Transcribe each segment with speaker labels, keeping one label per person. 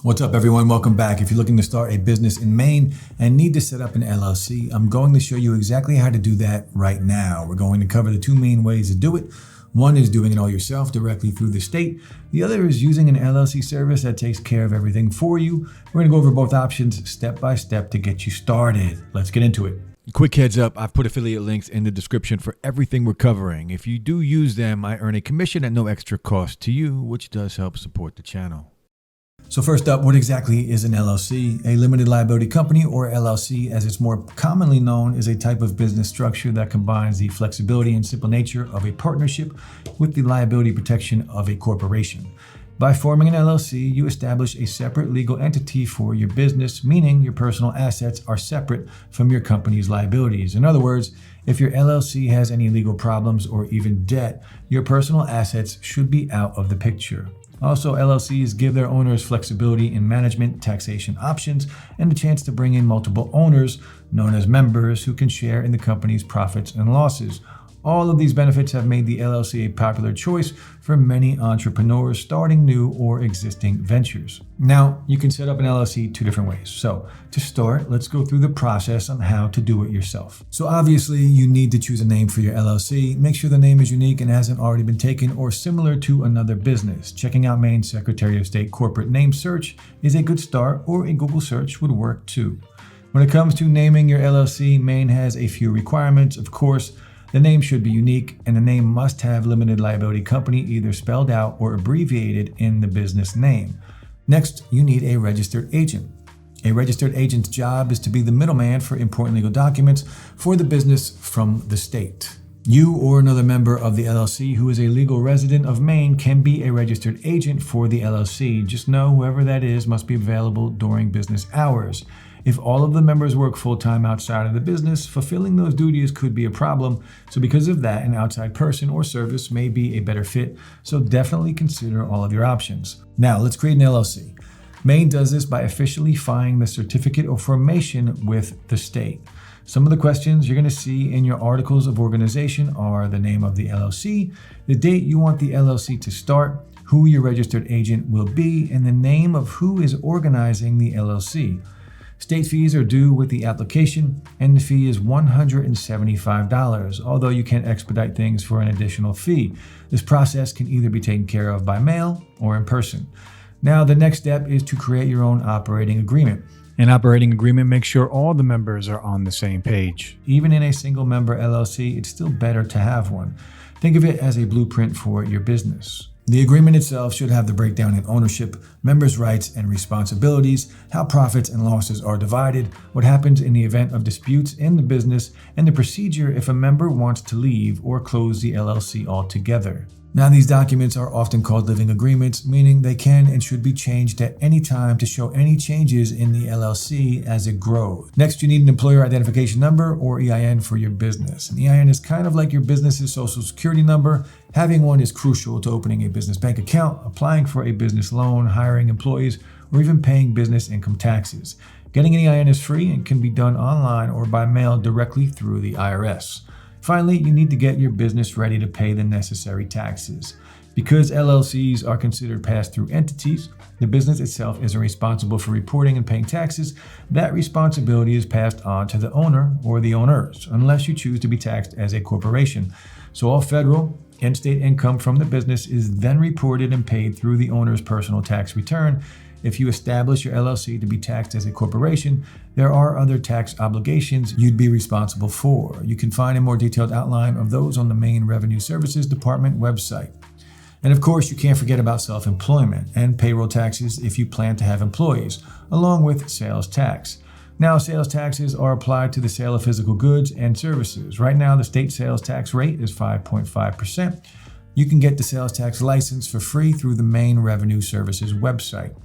Speaker 1: What's up, everyone? Welcome back. If you're looking to start a business in Maine and need to set up an LLC, I'm going to show you exactly how to do that right now. We're going to cover the two main ways to do it. One is doing it all yourself directly through the state. The other is using an LLC service that takes care of everything for you. We're going to go over both options step by step to get you started. Let's get into it.
Speaker 2: Quick heads up, I've put affiliate links in the description for everything we're covering. If you do use them, I earn a commission at no extra cost to you, which does help support the channel.
Speaker 1: So first up, what exactly is an LLC? A limited liability company, or LLC as it's more commonly known, is a type of business structure that combines the flexibility and simple nature of a partnership with the liability protection of a corporation. By forming an LLC, you establish a separate legal entity for your business, meaning your personal assets are separate from your company's liabilities. In other words, if your LLC has any legal problems or even debt, your personal assets should be out of the picture. Also, LLCs give their owners flexibility in management, taxation options, and the chance to bring in multiple owners, known as members, who can share in the company's profits and losses. All of these benefits have made the LLC a popular choice for many entrepreneurs starting new or existing ventures. Now, you can set up an LLC two different ways. So, to start, let's go through the process on how to do it yourself. So obviously, you need to choose a name for your LLC. Make sure the name is unique and hasn't already been taken or similar to another business. Checking out Maine Secretary of State corporate name search is a good start, or a Google search would work too. When it comes to naming your LLC, Maine has a few requirements. Of course, the name should be unique, and the name must have limited liability company either spelled out or abbreviated in the business name. Next, you need a registered agent. A registered agent's job is to be the middleman for important legal documents for the business from the state. You or another member of the LLC who is a legal resident of Maine can be a registered agent for the LLC. Just know whoever that is must be available during business hours. If all of the members work full-time outside of the business, fulfilling those duties could be a problem. So because of that, an outside person or service may be a better fit. So definitely consider all of your options. Now let's create an LLC. Maine does this by officially filing the certificate of formation with the state. Some of the questions you're going to see in your articles of organization are the name of the LLC, the date you want the LLC to start, who your registered agent will be, and the name of who is organizing the LLC. State fees are due with the application, and the fee is $175, although you can expedite things for an additional fee. This process can either be taken care of by mail or in person. Now, the next step is to create your own operating agreement.
Speaker 2: An operating agreement makes sure all the members are on the same page.
Speaker 1: Even in a single member LLC, it's still better to have one. Think of it as a blueprint for your business. The agreement itself should have the breakdown in ownership, members' rights and responsibilities, how profits and losses are divided, what happens in the event of disputes in the business, and the procedure if a member wants to leave or close the LLC altogether. Now, these documents are often called living agreements, meaning they can and should be changed at any time to show any changes in the LLC as it grows. Next, you need an employer identification number, or EIN, for your business. An EIN is kind of like your business's social security number. Having one is crucial to opening a business bank account, applying for a business loan, hiring employees, or even paying business income taxes. Getting an EIN is free and can be done online or by mail directly through the IRS. Finally, you need to get your business ready to pay the necessary taxes. Because LLCs are considered pass-through entities, the business itself isn't responsible for reporting and paying taxes. That responsibility is passed on to the owner or the owners, unless you choose to be taxed as a corporation. So all federal and state income from the business is then reported and paid through the owner's personal tax return. If you establish your LLC to be taxed as a corporation, there are other tax obligations you'd be responsible for. You can find a more detailed outline of those on the Maine Revenue Services Department website. And of course, you can't forget about self-employment and payroll taxes if you plan to have employees, along with sales tax. Now, sales taxes are applied to the sale of physical goods and services. Right now, the state sales tax rate is 5.5%. You can get the sales tax license for free through the Maine Revenue Services website.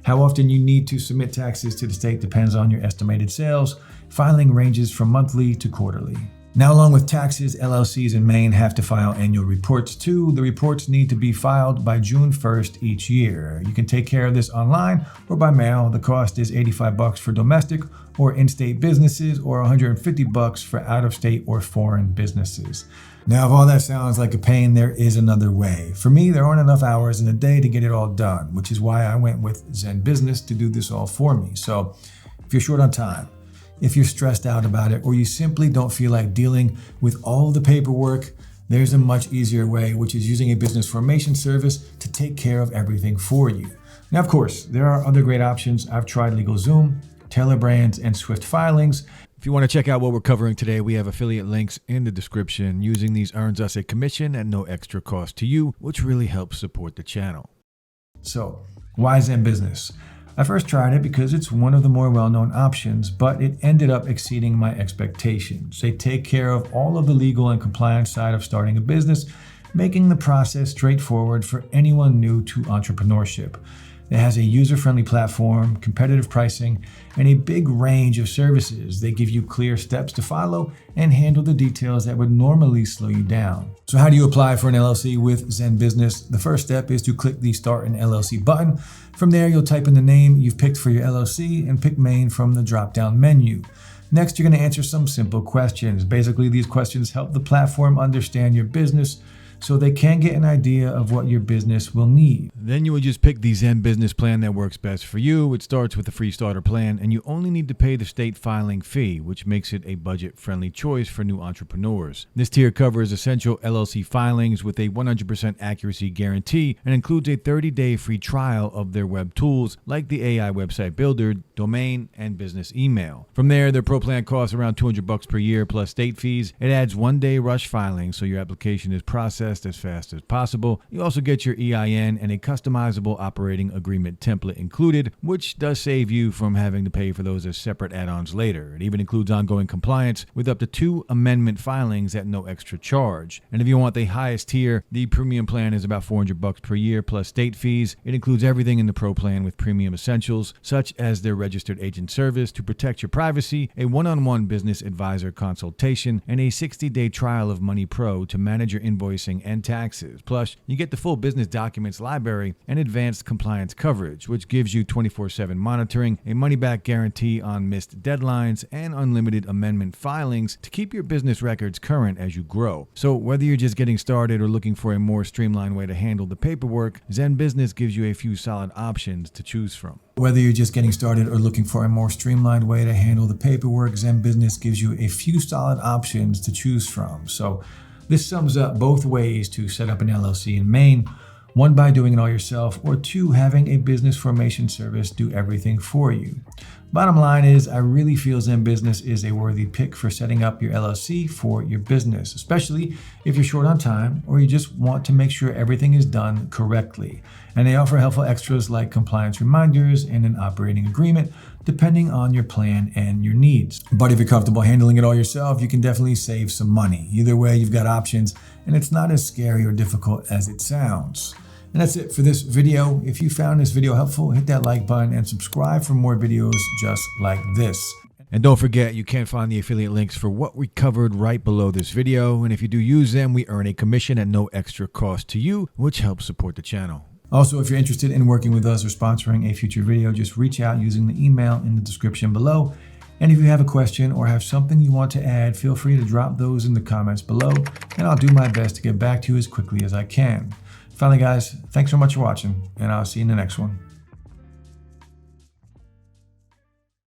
Speaker 1: How often you need to submit taxes to the state depends on your estimated sales. Filing ranges from monthly to quarterly. Now, along with taxes, LLCs in Maine have to file annual reports too. The reports need to be filed by June 1st each year. You can take care of this online or by mail. The cost is $85 for domestic or in-state businesses, or $150 for out-of-state or foreign businesses. Now, if all that sounds like a pain, there is another way. For me, there aren't enough hours in a day to get it all done, which is why I went with Zen Business to do this all for me. So if you're short on time, if you're stressed out about it, or you simply don't feel like dealing with all the paperwork, there's a much easier way, which is using a business formation service to take care of everything for you. Now, of course, there are other great options. I've tried LegalZoom, Taylor Brands, and Swift Filings.
Speaker 2: If you want to check out what we're covering today, we have affiliate links in the description. Using these earns us a commission at no extra cost to you, which really helps support the channel.
Speaker 1: So, why Zen Business? I first tried it because it's one of the more well-known options, but it ended up exceeding my expectations. They take care of all of the legal and compliance side of starting a business, making the process straightforward for anyone new to entrepreneurship. It has a user-friendly platform, competitive pricing, and a big range of services. They give you clear steps to follow and handle the details that would normally slow you down. So how do you apply for an LLC with Zen Business? The first step is to click the Start an LLC button. From there, you'll type in the name you've picked for your LLC and pick Maine from the drop-down menu. Next, you're going to answer some simple questions. Basically, these questions help the platform understand your business so they can get an idea of what your business will need.
Speaker 2: Then you would just pick the Zen Business plan that works best for you. It starts with the free starter plan, and you only need to pay the state filing fee, which makes it a budget-friendly choice for new entrepreneurs. This tier covers essential LLC filings with a 100% accuracy guarantee and includes a 30-day free trial of their web tools like the AI website builder, domain, and business email. From there, their pro plan costs around $200 per year plus state fees. It adds one-day rush filing so your application is processed as fast as possible. You also get your EIN and a customizable operating agreement template included, which does save you from having to pay for those as separate add-ons later. It even includes ongoing compliance with up to 2 amendment filings at no extra charge. And if you want the highest tier, the premium plan is about $400 per year plus state fees. It includes everything in the pro plan with premium essentials, such as their registered agent service to protect your privacy, a one-on-one business advisor consultation, and a 60-day trial of Money Pro to manage your invoicing and taxes. Plus, you get the full business documents library and advanced compliance coverage, which gives you 24/7 monitoring, a money-back guarantee on missed deadlines, and unlimited amendment filings to keep your business records current as you grow. So whether you're just getting started or looking for a more streamlined way to handle the paperwork, Zen Business gives you a few solid options to choose from.
Speaker 1: Whether you're just getting started or looking for a more streamlined way to handle the paperwork, Zen Business gives you a few solid options to choose from. So this sums up both ways to set up an LLC in Maine. One, by doing it all yourself, or two, having a business formation service do everything for you. Bottom line is, I really feel Zen Business is a worthy pick for setting up your LLC for your business, especially if you're short on time or you just want to make sure everything is done correctly. And they offer helpful extras like compliance reminders and an operating agreement, depending on your plan and your needs. But if you're comfortable handling it all yourself, you can definitely save some money. Either way, you've got options, and it's not as scary or difficult as it sounds. And that's it for this video. If you found this video helpful, hit that like button and subscribe for more videos just like this.
Speaker 2: And don't forget, you can find the affiliate links for what we covered right below this video. And if you do use them, we earn a commission at no extra cost to you, which helps support the channel.
Speaker 1: Also, if you're interested in working with us or sponsoring a future video, just reach out using the email in the description below. And if you have a question or have something you want to add, feel free to drop those in the comments below, and I'll do my best to get back to you as quickly as I can. Finally, guys, thanks so much for watching, and I'll see you in the next one.